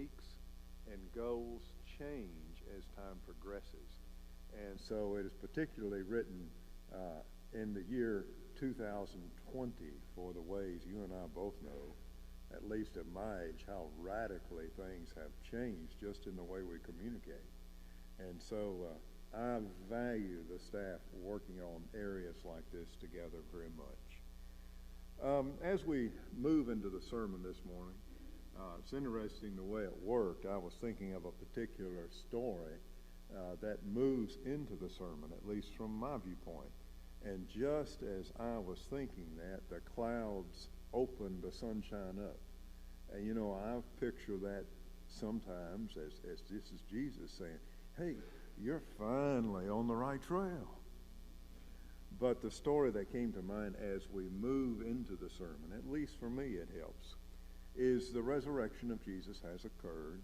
techniques and goals change as time progresses. And so it is particularly written in the year 2020 for the ways you and I both know, at least at my age, how radically things have changed just in the way we communicate. And so I value the staff working on areas like this together very much. As we move into the sermon this morning, it's interesting the way it worked. I was thinking of a particular story that moves into the sermon, at least from my viewpoint. And just as I was thinking that, the clouds opened the sunshine up. And you know, I picture that sometimes as this is Jesus saying, hey, you're finally on the right trail. But the story that came to mind as we move into the sermon, at least for me it helps, is the resurrection of Jesus has occurred.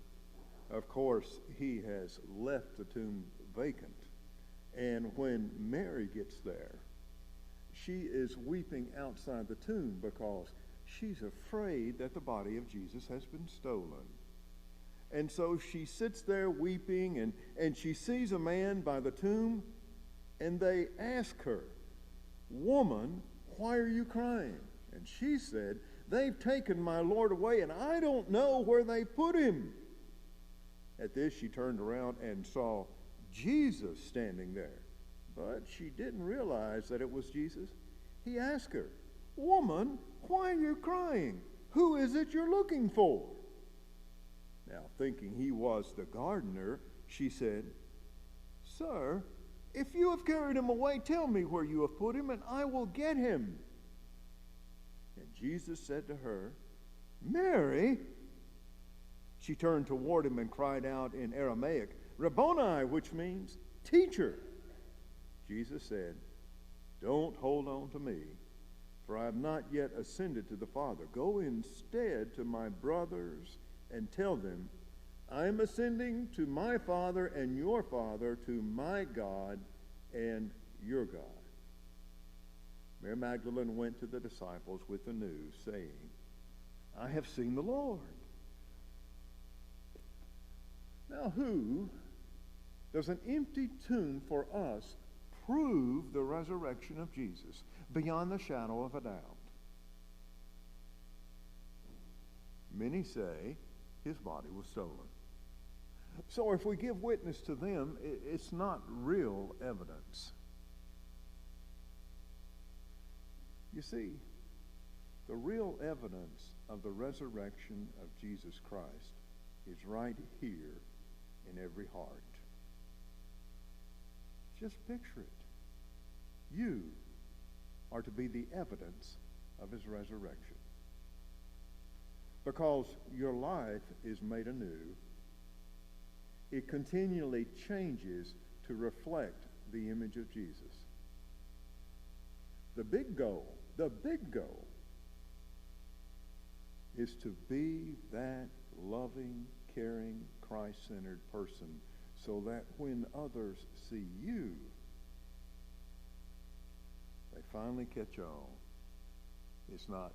Of course, he has left the tomb vacant. And when Mary gets there, she is weeping outside the tomb because she's afraid that the body of Jesus has been stolen. And so she sits there weeping, and she sees a man by the tomb, and they ask her, "Woman, why are you crying?" And she said, "They've taken my Lord away, and I don't know where they put him." At this, she turned around and saw Jesus standing there. But she didn't realize that it was Jesus. He asked her, "Woman, why are you crying? Who is it you're looking for?" Now, thinking he was the gardener, she said, "Sir, if you have carried him away, tell me where you have put him, and I will get him." And Jesus said to her, "Mary." She turned toward him and cried out in Aramaic, "Rabboni," which means teacher. Jesus said, "Don't hold on to me, for I have not yet ascended to the Father. Go instead to my brothers and tell them, I am ascending to my Father and your Father, to my God and your God." Mary Magdalene went to the disciples with the news, saying, "I have seen the Lord." Now, who does an empty tomb for us prove the resurrection of Jesus beyond the shadow of a doubt? Many say his body was stolen. So if we give witness to them, it's not real evidence. You see, the real evidence of the resurrection of Jesus Christ is right here in every heart. Just picture it. You are to be the evidence of his resurrection. Because your life is made anew, it continually changes to reflect the image of Jesus. The big goal is to be that loving, caring, Christ-centered person, so that when others see you, they finally catch on. It's not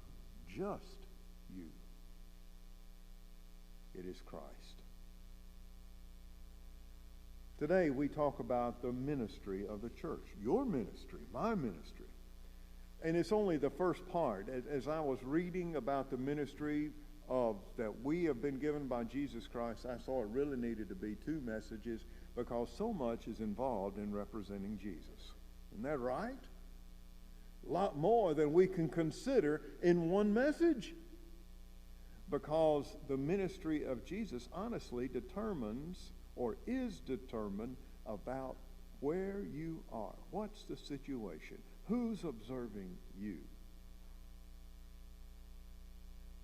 just you. It is Christ. Today we talk about the ministry of the church. Your ministry, my ministry. And it's only the first part. As I was reading about the ministry that we have been given by Jesus Christ, I saw it really needed to be two messages because so much is involved in representing Jesus. Isn't that right? A lot more than we can consider in one message. Because the ministry of Jesus honestly determines or is determined about where you are. What's the situation? Who's observing you?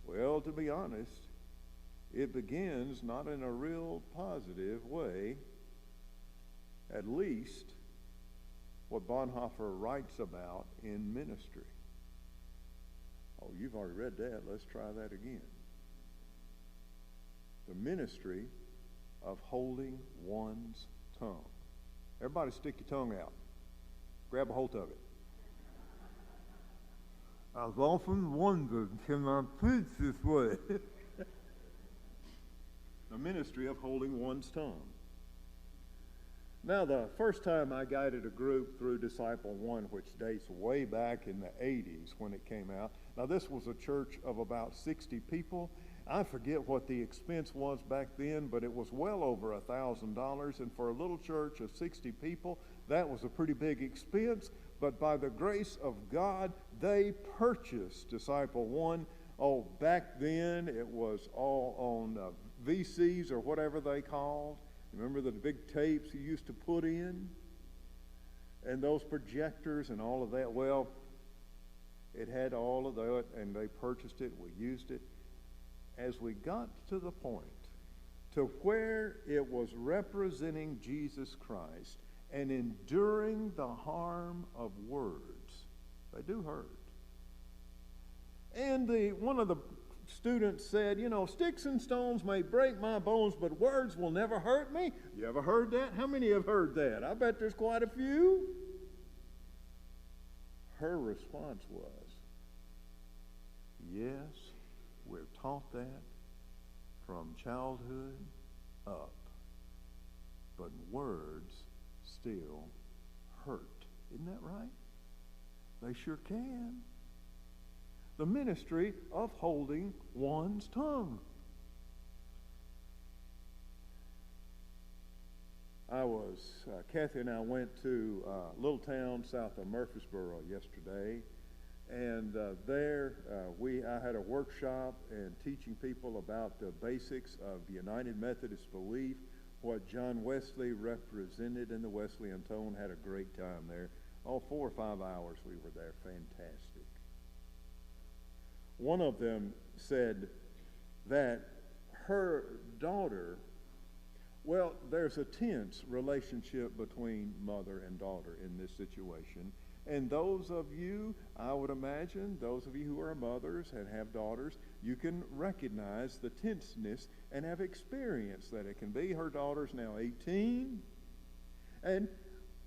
Well, to be honest, it begins not in a real positive way, at least what Bonhoeffer writes about in ministry. Oh, you've already read that. Let's try that again. The ministry of holding one's tongue. Everybody stick your tongue out. Grab a hold of it. I've often wondered, can I preach this way? The the ministry of holding one's tongue. Now, the first time I guided a group through Disciple 1, which dates way back in the 80s when it came out. Now, this was a church of about 60 people. I forget what the expense was back then, but it was well over $1,000. And for a little church of 60 people, that was a pretty big expense. But by the grace of God, they purchased Disciple 1. Oh, back then it was all on VCs or whatever they called. Remember the big tapes you used to put in? And those projectors and all of that. Well, it had all of that, and they purchased it. We used it. As we got to the point to where it was representing Jesus Christ and enduring the harm of words, they do hurt. And one of the students said, you know, sticks and stones may break my bones, but words will never hurt me. You ever heard that? How many have heard that? I bet there's quite a few. Her response was, yes, we're taught that from childhood up, but words still hurt. Isn't that right? They sure can. The ministry of holding one's tongue. Kathy and I went to a little town south of Murfreesboro yesterday, and I had a workshop and teaching people about the basics of United Methodist belief, what John Wesley represented in the Wesleyan tone. Had a great time there. 4 or 5 hours we were there. Fantastic. One of them said that her daughter, well, there's a tense relationship between mother and daughter in this situation. And those of you, I would imagine, those of you who are mothers and have daughters, you can recognize the tenseness and have experienced that it can be. Her daughter's now 18, and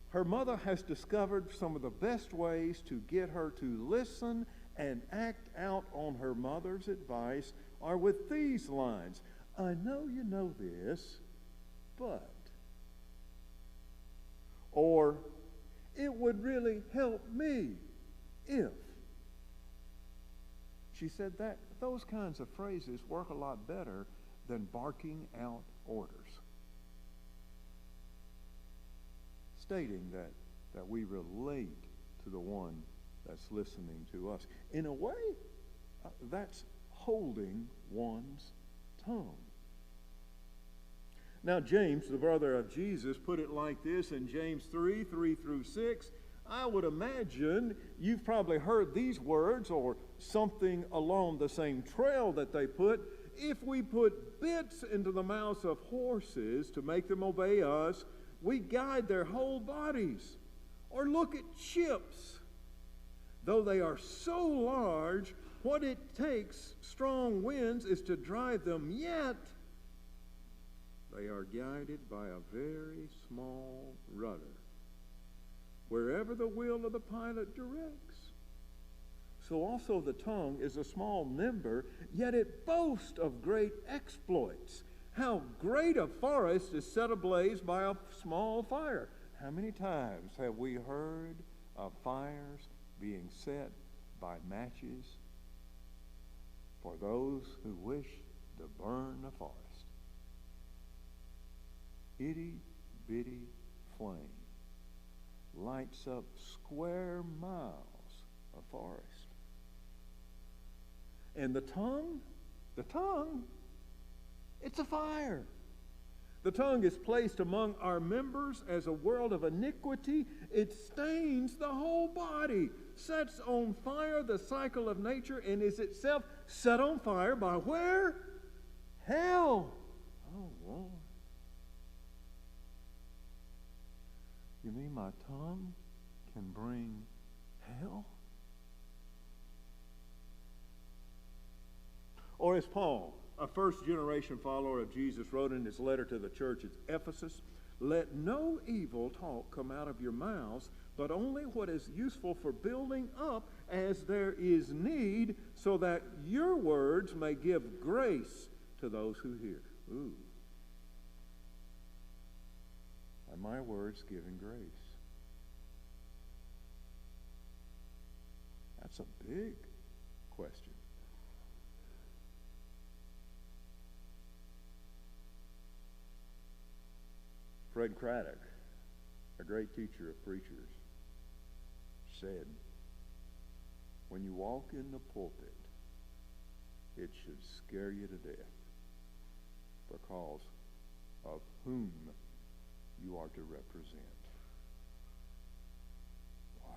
her mother has discovered some of the best ways to get her to listen and act out on her mother's advice are with these lines. I know you know this, but. Or, it would really help me if. She said that those kinds of phrases work a lot better than barking out orders. Stating that we relate to the one that's listening to us. In a way, that's holding one's tongue. Now, James, the brother of Jesus, put it like this in James 3:3-6. I would imagine you've probably heard these words or something along the same trail that they put. If we put bits into the mouths of horses to make them obey us, we guide their whole bodies. Or look at ships. Though they are so large, what it takes, strong winds, is to drive them, yet they are guided by a very small rudder, wherever the will of the pilot directs. So also the tongue is a small member, yet it boasts of great exploits. How great a forest is set ablaze by a small fire. How many times have we heard of fires being set by matches for those who wish to burn a forest? Itty bitty flame lights up square miles of forest. And the tongue, it's a fire. The tongue is placed among our members as a world of iniquity. It stains the whole body, sets on fire the cycle of nature, and is itself set on fire by where? Hell. Oh, Lord. You mean my tongue can bring hell? Or as Paul, a first-generation follower of Jesus, wrote in his letter to the church at Ephesus, let no evil talk come out of your mouths, but only what is useful for building up as there is need, so that your words may give grace to those who hear. Ooh, and my words giving grace. That's a big question. Fred Craddock, a great teacher of preachers, said, when you walk in the pulpit, it should scare you to death because of whom you are to represent. Wow.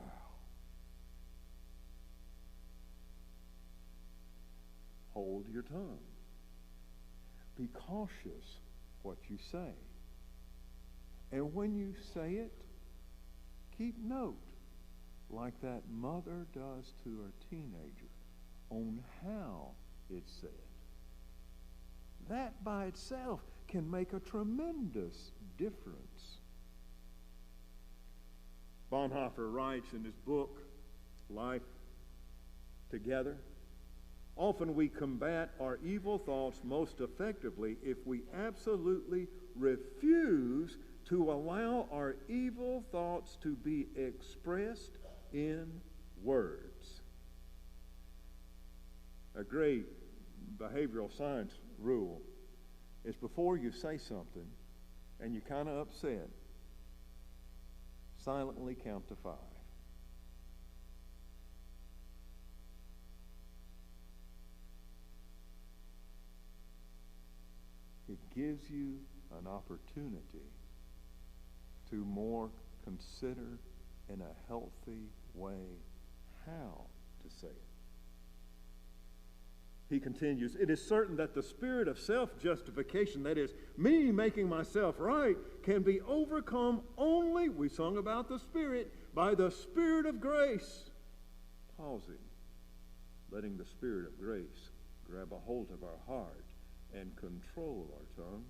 Hold your tongue. Be cautious what you say. And when you say it, keep note, like that mother does to her teenager, on how it's said. That by itself can make a tremendous difference. Bonhoeffer writes in his book, Life Together, often we combat our evil thoughts most effectively if we absolutely refuse to allow our evil thoughts to be expressed in words. A great behavioral science rule is before you say something and you're kind of upset, silently count to 5. It gives you an opportunity to more consider in a healthy way how to say it. He continues, it is certain that the spirit of self-justification, that is, me making myself right, can be overcome only, we sung about the Spirit, by the Spirit of grace. Pausing, letting the Spirit of grace grab a hold of our heart and control our tongue.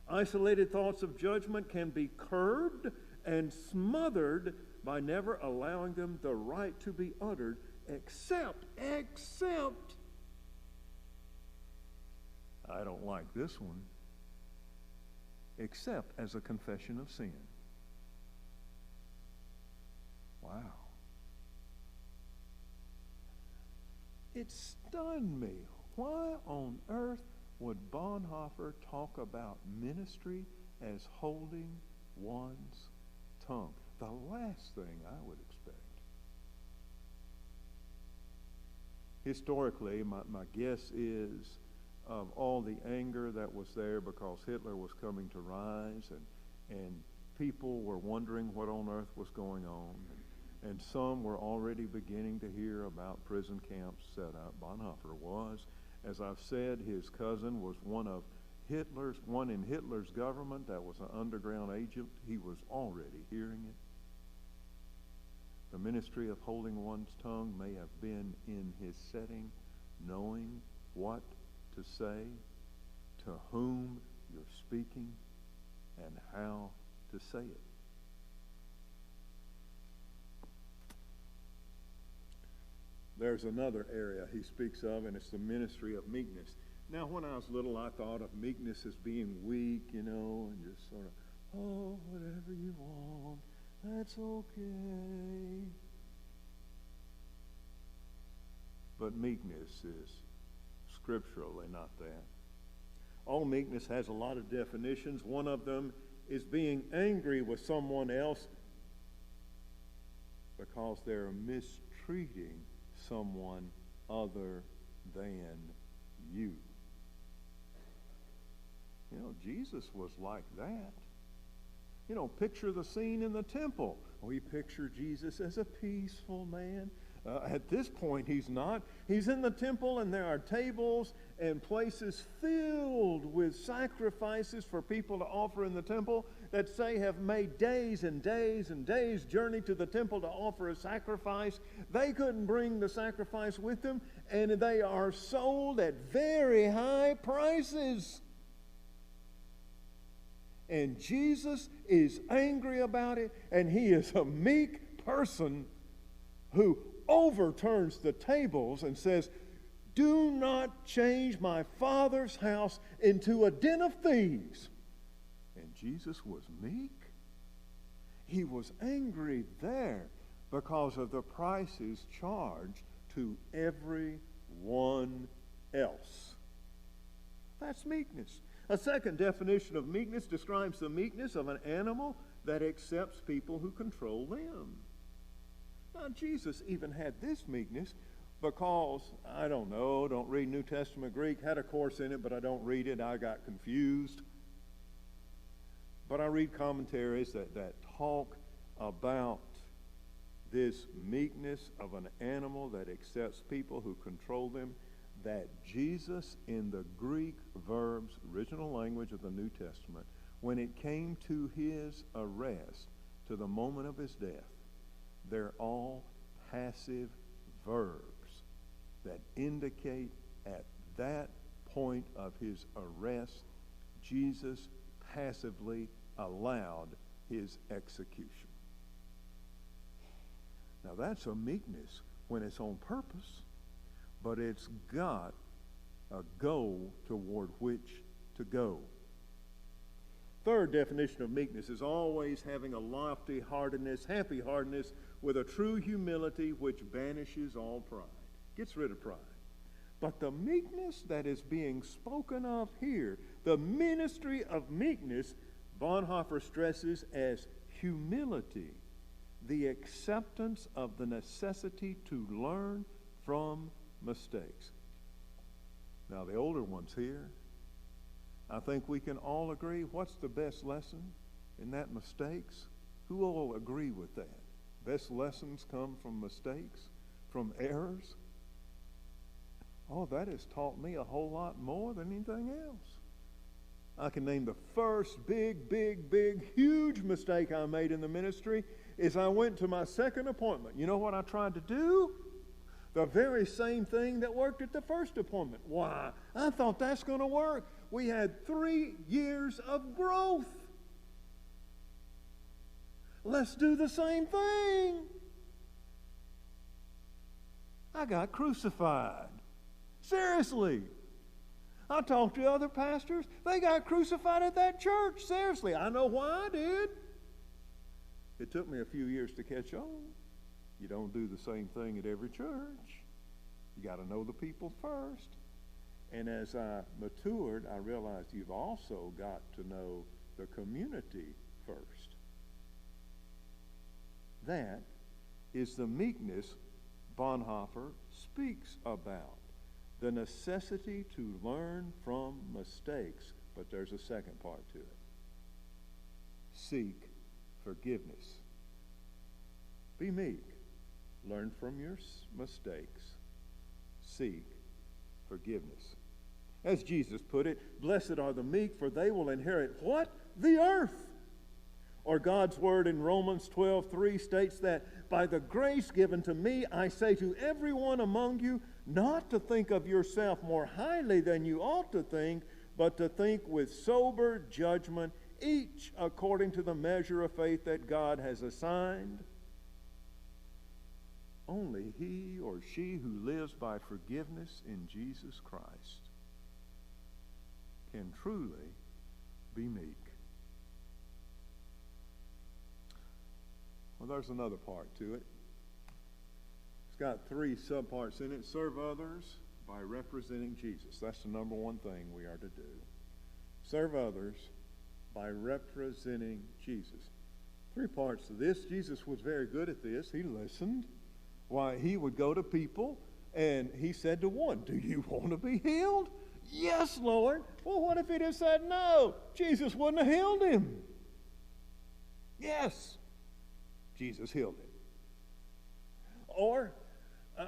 Isolated thoughts of judgment can be curbed and smothered by never allowing them the right to be uttered, except, I don't like this one, except as a confession of sin. Wow. It stunned me. Why on earth would Bonhoeffer talk about ministry as holding one's tongue? The last thing I would expect. Historically, my guess is of all the anger that was there because Hitler was coming to rise and people were wondering what on earth was going on. And some were already beginning to hear about prison camps set up. Bonhoeffer was. As I've said, his cousin was one in Hitler's government that was an underground agent. He was already hearing it. The ministry of holding one's tongue may have been in his setting, knowing what to say, to whom you're speaking, and how to say it. There's another area he speaks of, and it's the ministry of meekness. Now, when I was little, I thought of meekness as being weak, and just sort of, oh, whatever you want, that's okay. But meekness is scripturally not that. All meekness has a lot of definitions. One of them is being angry with someone else because they're mistreating someone other than you. Jesus was like that. Picture the scene in the temple. We picture Jesus as a peaceful man. At this point, he's not. He's in the temple, and there are tables and places filled with sacrifices for people to offer in the temple that say have made days and days and days journey to the temple to offer a sacrifice. They couldn't bring the sacrifice with them, and they are sold at very high prices. And Jesus is angry about it, and he is a meek person who overturns the tables and says, do not change my Father's house into a den of thieves. And Jesus was meek? He was angry there because of the prices charged to everyone else. That's meekness. A second definition of meekness describes the meekness of an animal that accepts people who control them. Now, Jesus even had this meekness because, I don't read New Testament Greek, had a course in it, but I don't read it. I got confused. But I read commentaries that talk about this meekness of an animal that accepts people who control them, that Jesus, in the Greek verbs, original language of the New Testament, when it came to his arrest, to the moment of his death, they're all passive verbs that indicate at that point of his arrest, Jesus passively allowed his execution. Now that's a meekness when it's on purpose, but it's got a goal toward which to go. Third definition of meekness is always having a lofty heartedness, happy heartedness, with a true humility which banishes all pride, gets rid of pride. But the meekness that is being spoken of here, the ministry of meekness, Bonhoeffer stresses as humility, the acceptance of the necessity to learn from mistakes. Now, the older ones here, I think we can all agree, what's the best lesson in that? Mistakes? Who all agree with that? Best lessons come from mistakes, from errors. Oh, that has taught me a whole lot more than anything else. I can name the first big, huge mistake I made in the ministry is I went to my second appointment. You know what I tried to do? The very same thing that worked at the first appointment. Why? I thought that's going to work. We had 3 years of growth. Let's do the same thing. I got crucified. Seriously. I talked to other pastors. They got crucified at that church. Seriously. I know why I did. It took me a few years to catch on. You don't do the same thing at every church. You got to know the people first. And as I matured, I realized you've also got to know the community first. That is the meekness Bonhoeffer speaks about. The necessity to learn from mistakes. But there's a second part to it. Seek forgiveness. Be meek. Learn from your mistakes. Seek forgiveness. As Jesus put it, blessed are the meek, for they will inherit what? The earth. Or God's word in Romans 12:3 states that by the grace given to me, I say to everyone among you, not to think of yourself more highly than you ought to think, but to think with sober judgment, each according to the measure of faith that God has assigned. Only he or she who lives by forgiveness in Jesus Christ can truly be meek. Well, there's another part to it. It's got 3 subparts in it. Serve others by representing Jesus. That's the number one thing we are to do. Serve others by representing Jesus. 3 parts to this. Jesus was very good at this. He listened. Why, he would go to people, and he said to one, do you want to be healed? Yes, Lord. Well, what if he'd have said no? Jesus wouldn't have healed him. Yes. Jesus healed him. Or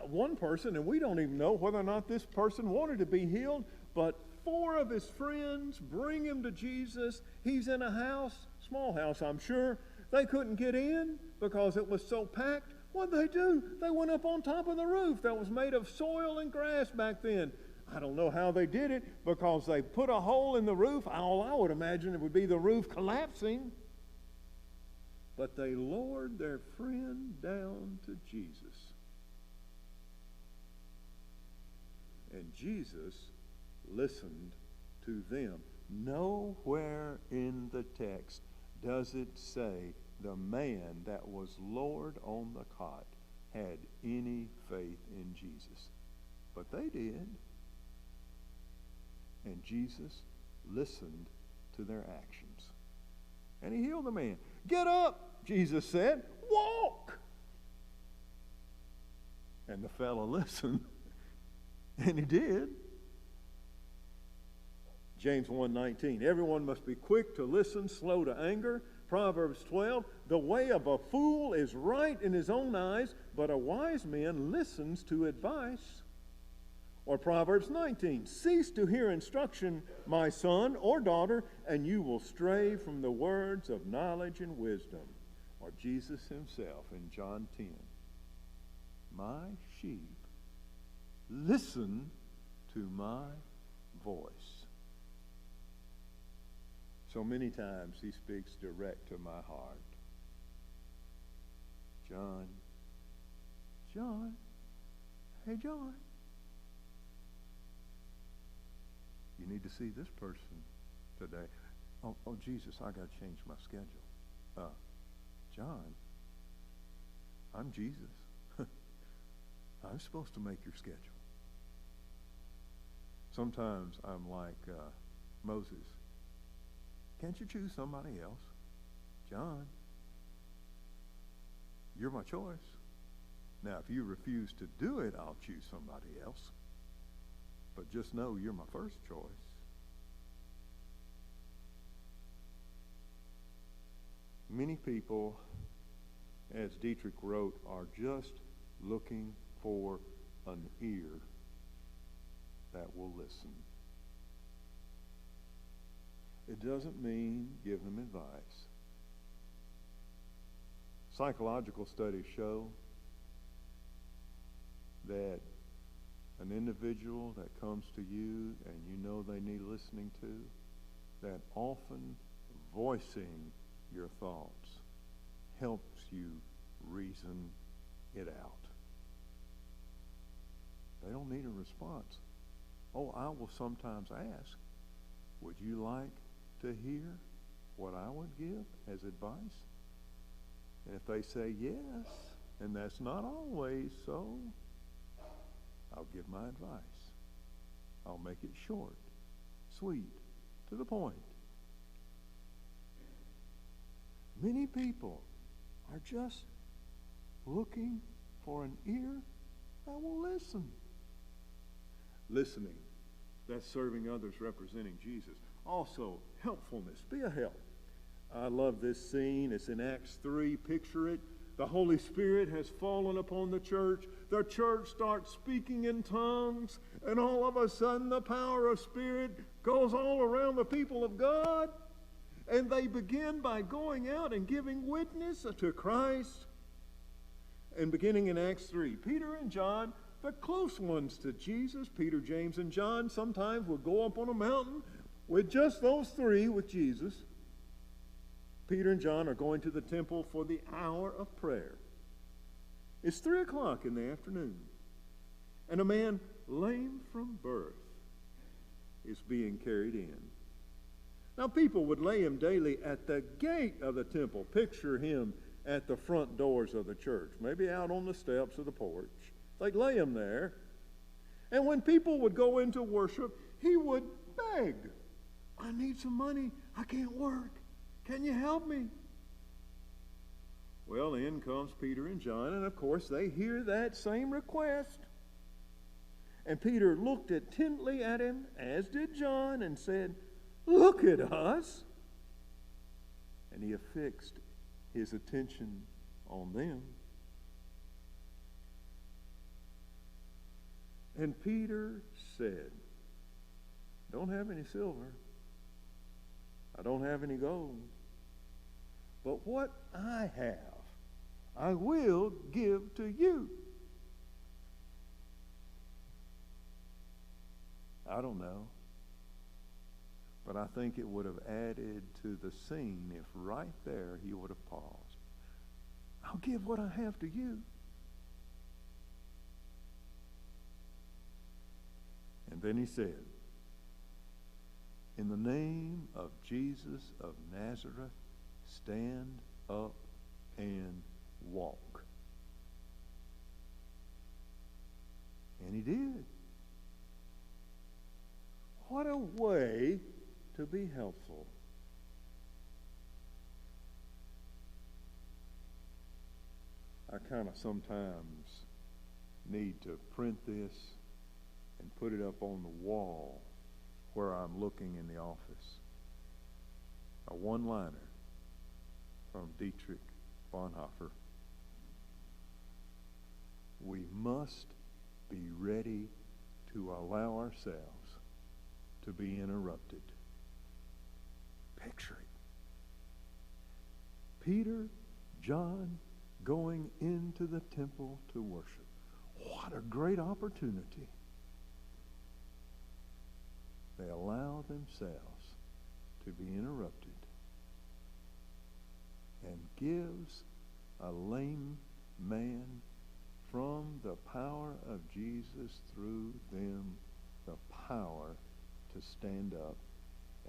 one person, and we don't even know whether or not this person wanted to be healed, but 4 of his friends bring him to Jesus. He's in a house, small house, I'm sure. They couldn't get in because it was so packed. What did they do? They went up on top of the roof that was made of soil and grass back then. I don't know how they did it because they put a hole in the roof. All I would imagine it would be the roof collapsing. But they lowered their friend down to Jesus. And Jesus listened to them. nowhere in the text does it say the man that was lowered on the cot had any faith in Jesus. But they did. And Jesus listened to their actions. And he healed the man. Get up, Jesus said. Walk. And the fellow listened. And he did. James 1:19, everyone must be quick to listen, slow to anger. Proverbs 12, the way of a fool is right in his own eyes, but a wise man listens to advice. Or Proverbs 19, cease to hear instruction, my son or daughter, and you will stray from the words of knowledge and wisdom. Or Jesus himself in John 10, my sheep listen to my voice. So many times he speaks direct to my heart. John, hey John, you need to see this person today. Oh Jesus, I got to change my schedule. John, I'm Jesus. I'm supposed to make your schedule. Sometimes I'm like Moses. Can't you choose somebody else? John, you're my choice. Now, if you refuse to do it, I'll choose somebody else. But just know you're my first choice. Many people, as Dietrich wrote, are just looking for an ear that will listen. It doesn't mean give them advice. Psychological studies show that an individual that comes to you and you know they need listening to, that often voicing your thoughts helps you reason it out. They don't need a response. Oh, I will sometimes ask, would you like to hear what I would give as advice? And if they say yes, and that's not always so, I'll give my advice. I'll make it short, sweet, to the point. Many people are just looking for an ear that will listen. Listening, that's serving others representing Jesus. Also, helpfulness. Be a help. I love this scene. It's in Acts 3. Picture it. The Holy Spirit has fallen upon the church. The church starts speaking in tongues, and all of a sudden the power of Spirit goes all around the people of God, and they begin by going out and giving witness to Christ. And beginning in Acts 3, Peter and John, the close ones to Jesus, Peter, James, and John, sometimes would go up on a mountain with just those three with Jesus. Peter and John are going to the temple for the hour of prayer. It's 3 o'clock in the afternoon, and a man lame from birth is being carried in. Now, people would lay him daily at the gate of the temple. Picture him at the front doors of the church, maybe out on the steps of the porch. They'd lay him there. And when people would go into worship, he would beg, I need some money. I can't work. Can you help me? Well, in comes Peter and John, and of course they hear that same request. And Peter looked intently at him, as did John, and said, look at us. And he affixed his attention on them. And Peter said, don't have any silver. I don't have any gold. But what I have, I will give to you. I don't know. But I think it would have added to the scene if right there he would have paused. I'll give what I have to you. And then he said, In the name of Jesus of Nazareth, stand up and walk. And he did. What a way to be helpful. I kind of sometimes need to print this and put it up on the wall where I'm looking in the office. A one-liner from Dietrich Bonhoeffer. We must be ready to allow ourselves to be interrupted. Picture it. Peter, John, going into the temple to worship. What a great opportunity. They allow themselves to be interrupted and gives a lame man from the power of Jesus through them the power to stand up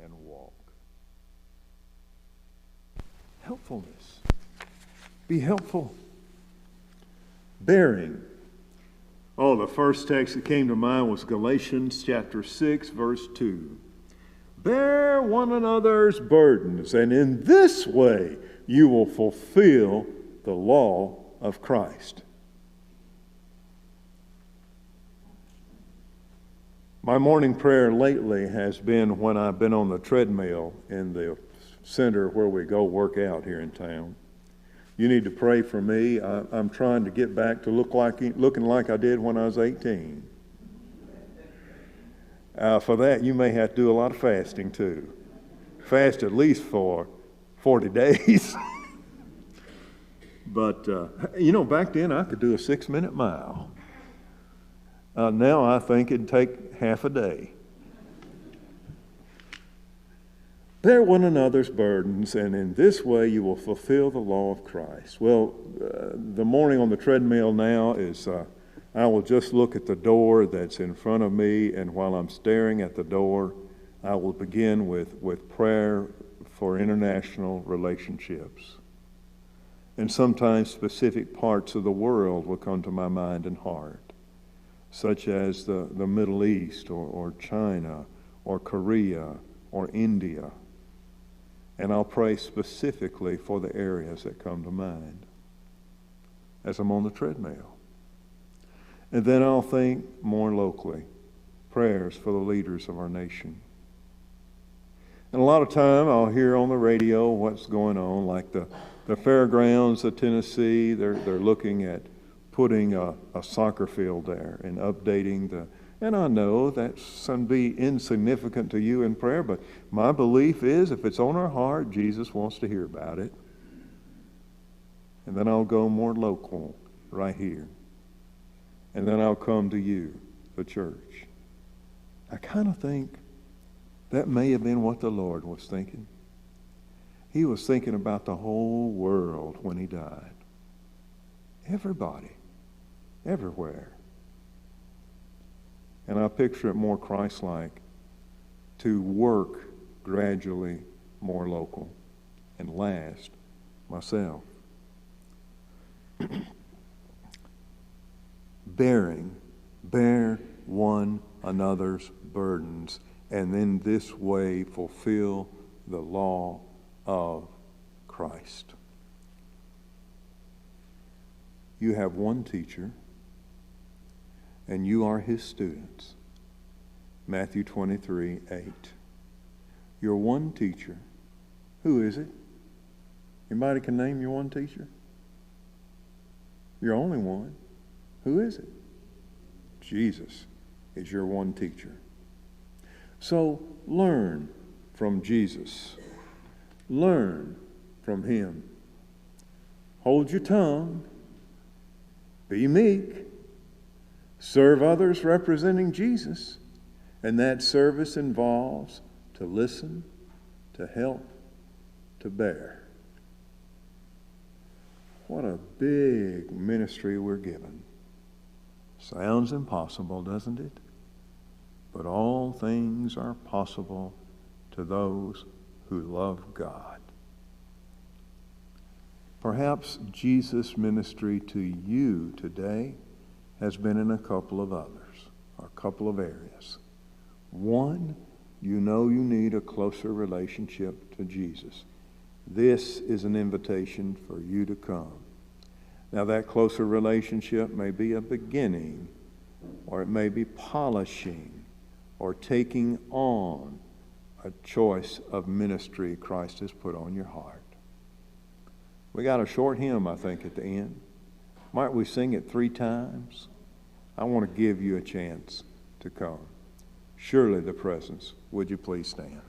and walk. Helpfulness. Be helpful. Bearing. Oh, the first text that came to mind was Galatians chapter 6, verse 2. Bear one another's burdens, and in this way you will fulfill the law of Christ. My morning prayer lately has been when I've been on the treadmill in the center where we go work out here in town. You need to pray for me. I'm trying to get back to looking like I did when I was 18. For that, you may have to do a lot of fasting too. Fast at least for 40 days. But, back then I could do a 6-minute mile. Now I think it'd take half a day. Bear one another's burdens, and in this way you will fulfill the law of Christ. Well, the morning on the treadmill now is I will just look at the door that's in front of me, and while I'm staring at the door, I will begin with prayer for international relationships. And sometimes specific parts of the world will come to my mind and heart, such as the Middle East or China or Korea or India. And I'll pray specifically for the areas that come to mind as I'm on the treadmill. And then I'll think more locally, prayers for the leaders of our nation. And a lot of time I'll hear on the radio what's going on, like the fairgrounds of Tennessee. They're looking at putting a soccer field there and updating the. And I know that's going to be insignificant to you in prayer, but my belief is if it's on our heart, Jesus wants to hear about it. And then I'll go more local right here. And then I'll come to you, the church. I kind of think that may have been what the Lord was thinking. He was thinking about the whole world when he died. Everybody, everywhere. And I picture it more Christ-like to work gradually more local. And last, myself. Bear one another's burdens, and in this way fulfill the law of Christ. You have one teacher, and you are his students. Matthew 23:8. Your one teacher. Who is it? Anybody can name your one teacher? Your only one. Who is it? Jesus is your one teacher. So learn from Jesus. Learn from him. Hold your tongue. Be meek. Serve others representing Jesus. And that service involves to listen, to help, to bear. What a big ministry we're given. Sounds impossible, doesn't it? But all things are possible to those who love God. Perhaps Jesus' ministry to you today has been in a couple of others, or a couple of areas. One, you know you need a closer relationship to Jesus. This is an invitation for you to come. Now, that closer relationship may be a beginning, or it may be polishing, or taking on a choice of ministry Christ has put on your heart. We got a short hymn, I think, at the end. Might we sing it 3 times? I want to give you a chance to come. Surely the presence. Would you please stand?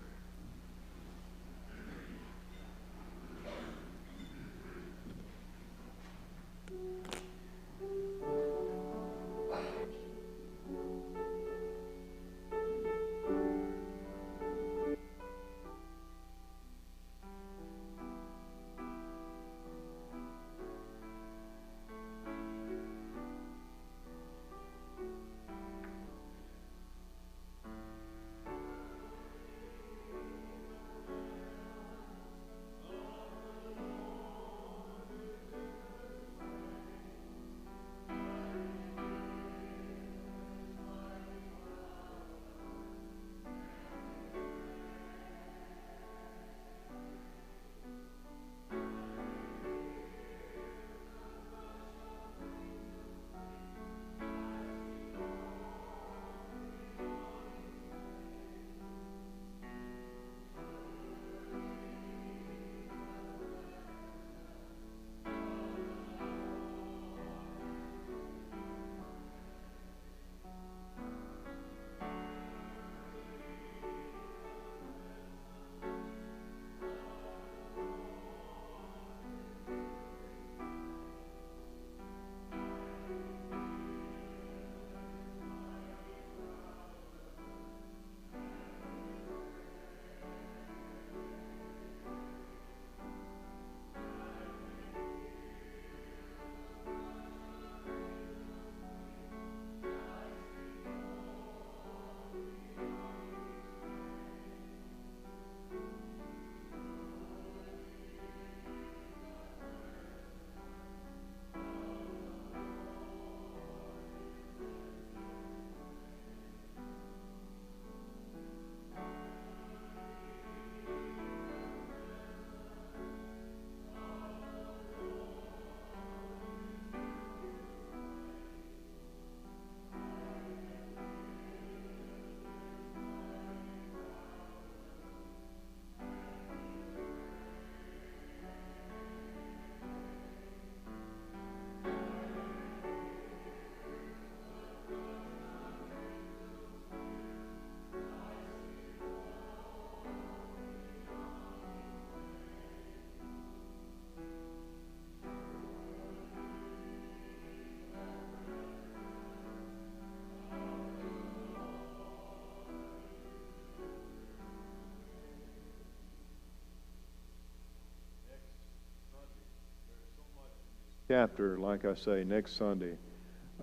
Chapter, like I say, next Sunday,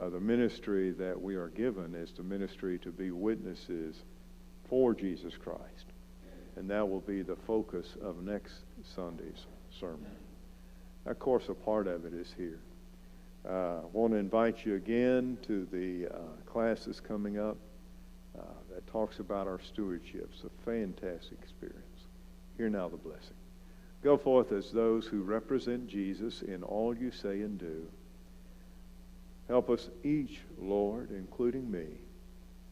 the ministry that we are given is the ministry to be witnesses for Jesus Christ. And that will be the focus of next Sunday's sermon. Of course, a part of it is here. I want to invite you again to the class that's coming up that talks about our stewardship. It's a fantastic experience. Hear now the blessing. Go forth as those who represent Jesus in all you say and do. Help us each, Lord, including me,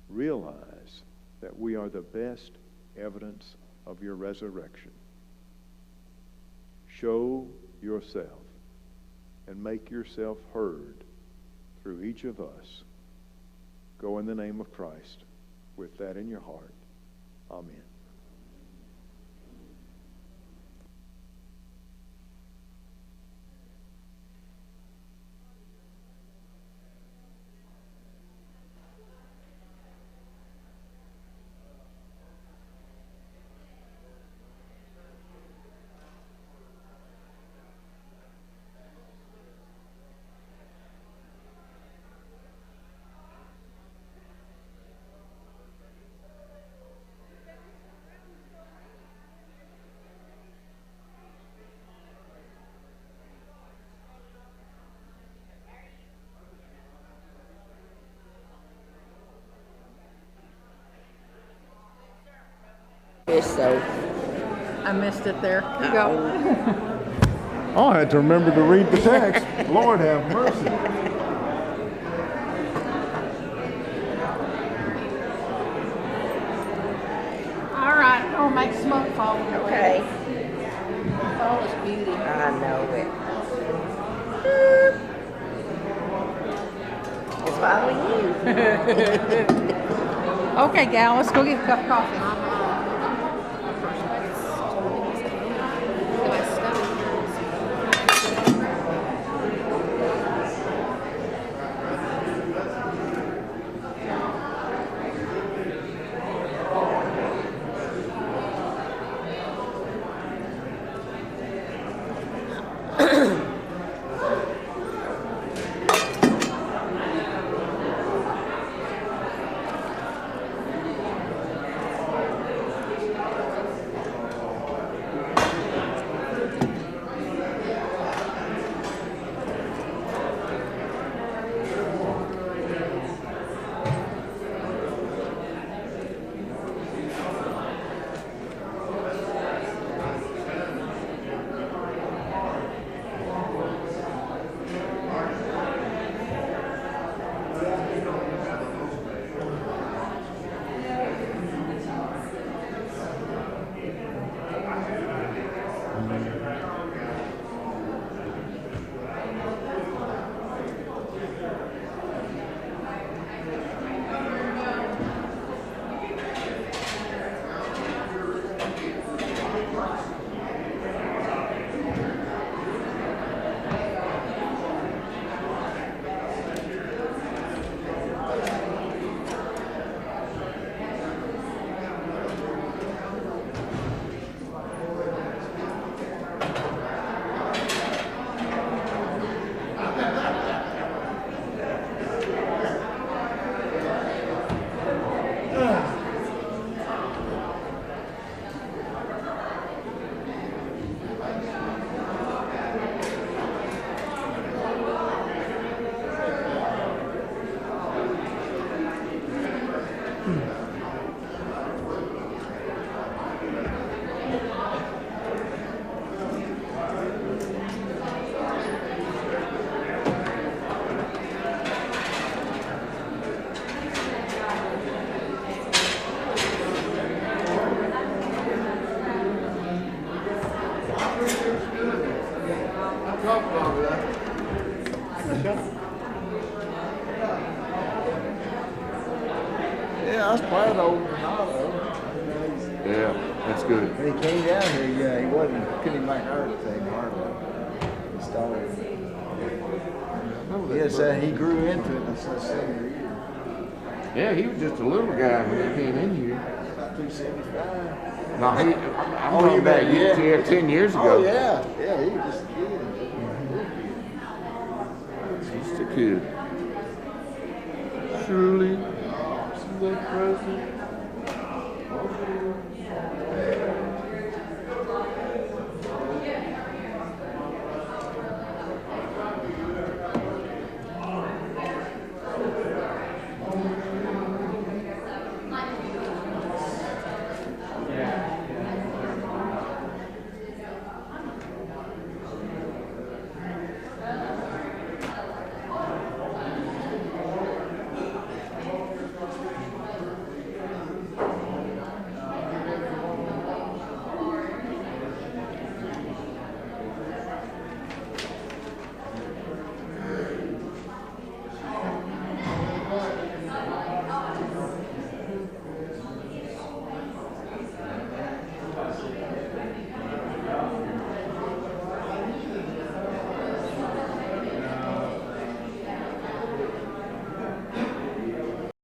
realize that we are the best evidence of your resurrection. Show yourself and make yourself heard through each of us. Go in the name of Christ with that in your heart. Amen. English, so. I missed it there. You go. Oh, I had to remember to read the text. Lord have mercy. All right, I'll make smoke fall. Okay. Fall is beauty. I know it. It's following you. Okay, gal, let's go get a cup of coffee. Yeah, I was proud of Ronaldo. Yeah, that's good. When he came down here, yeah, he couldn't even make everything hardly. He started. Yes, he grew into it in his senior year. Yeah, he was just a little guy when he came in here. About 275. No, I'm talking back yeah. 10 years ago. Oh, yeah. Yeah, he was just a kid. He's just a kid. Surely, the present.